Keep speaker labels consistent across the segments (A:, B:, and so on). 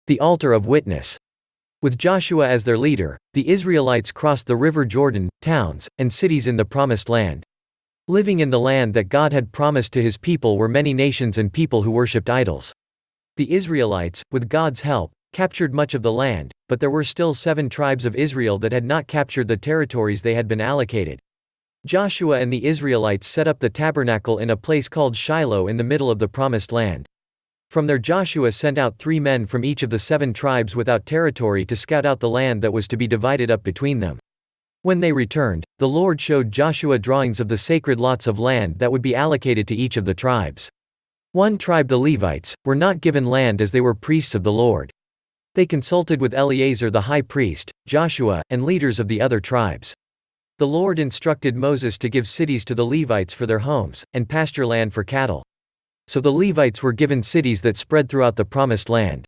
A: The altar of witness. With Joshua as their leader, the Israelites crossed the river Jordan, towns, and cities in the Promised Land. Living in the land that God had promised to his people were many nations and people who worshipped idols. The Israelites, with God's help, captured much of the land, but there were still 7 tribes of Israel that had not captured the territories they had been allocated. Joshua and the Israelites set up the tabernacle in a place called Shiloh in the middle of the Promised Land. From there Joshua sent out 3 men from each of the 7 tribes without territory to scout out the land that was to be divided up between them. When they returned, the Lord showed Joshua drawings of the sacred lots of land that would be allocated to each of the tribes. One tribe, the Levites, were not given land as they were priests of the Lord. They consulted with Eleazar the high priest, Joshua, and leaders of the other tribes. The Lord instructed Moses to give cities to the Levites for their homes, and pasture land for cattle. So the Levites were given cities that spread throughout the Promised Land.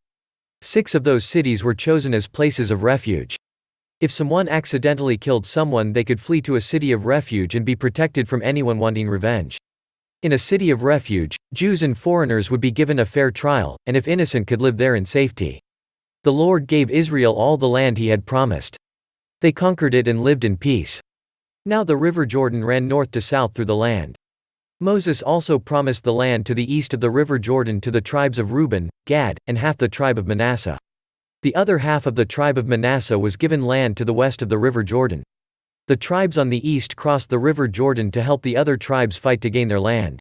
A: 6 of those cities were chosen as places of refuge. If someone accidentally killed someone, they could flee to a city of refuge and be protected from anyone wanting revenge. In a city of refuge, Jews and foreigners would be given a fair trial, and if innocent could live there in safety. The Lord gave Israel all the land he had promised. They conquered it and lived in peace. Now the river Jordan ran north to south through the land. Moses also promised the land to the east of the river Jordan to the tribes of Reuben, Gad, and half the tribe of Manasseh. The other half of the tribe of Manasseh was given land to the west of the river Jordan. The tribes on the east crossed the river Jordan to help the other tribes fight to gain their land.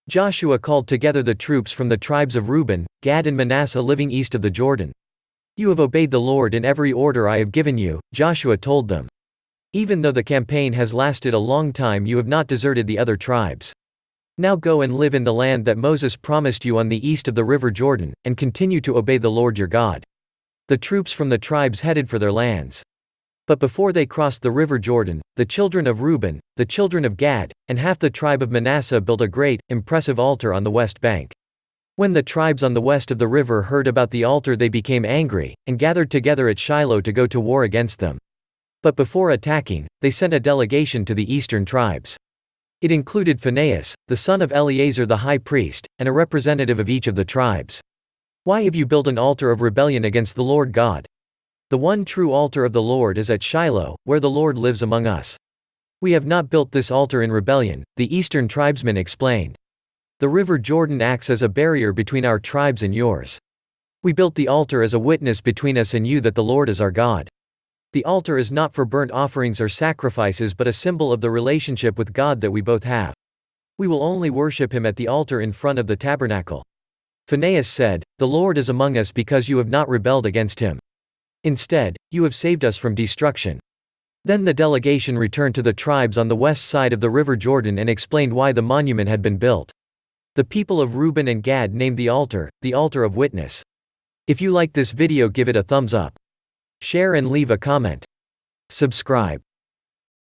A: Joshua called together the troops from the tribes of Reuben, Gad and Manasseh living east of the Jordan. "You have obeyed the Lord in every order I have given you," Joshua told them. "Even though the campaign has lasted a long time, you have not deserted the other tribes. Now go and live in the land that Moses promised you on the east of the river Jordan, and continue to obey the Lord your God." The troops from the tribes headed for their lands. But before they crossed the river Jordan, the children of Reuben, the children of Gad, and half the tribe of Manasseh built a great, impressive altar on the west bank. When the tribes on the west of the river heard about the altar, they became angry, and gathered together at Shiloh to go to war against them. But before attacking, they sent a delegation to the eastern tribes. It included Phinehas, the son of Eleazar the high priest, and a representative of each of the tribes. "Why have you built an altar of rebellion against the Lord God? The one true altar of the Lord is at Shiloh, where the Lord lives among us. We have not built this altar in rebellion," the eastern tribesmen explained. "The river Jordan acts as a barrier between our tribes and yours. We built the altar as a witness between us and you that the Lord is our God. The altar is not for burnt offerings or sacrifices but a symbol of the relationship with God that we both have. We will only worship him at the altar in front of the tabernacle." Phinehas said, "The Lord is among us because you have not rebelled against him. Instead, you have saved us from destruction." Then the delegation returned to the tribes on the west side of the river Jordan and explained why the monument had been built. The people of Reuben and Gad named the altar of witness. If you like this video, give it a thumbs up. Share and leave a comment. Subscribe.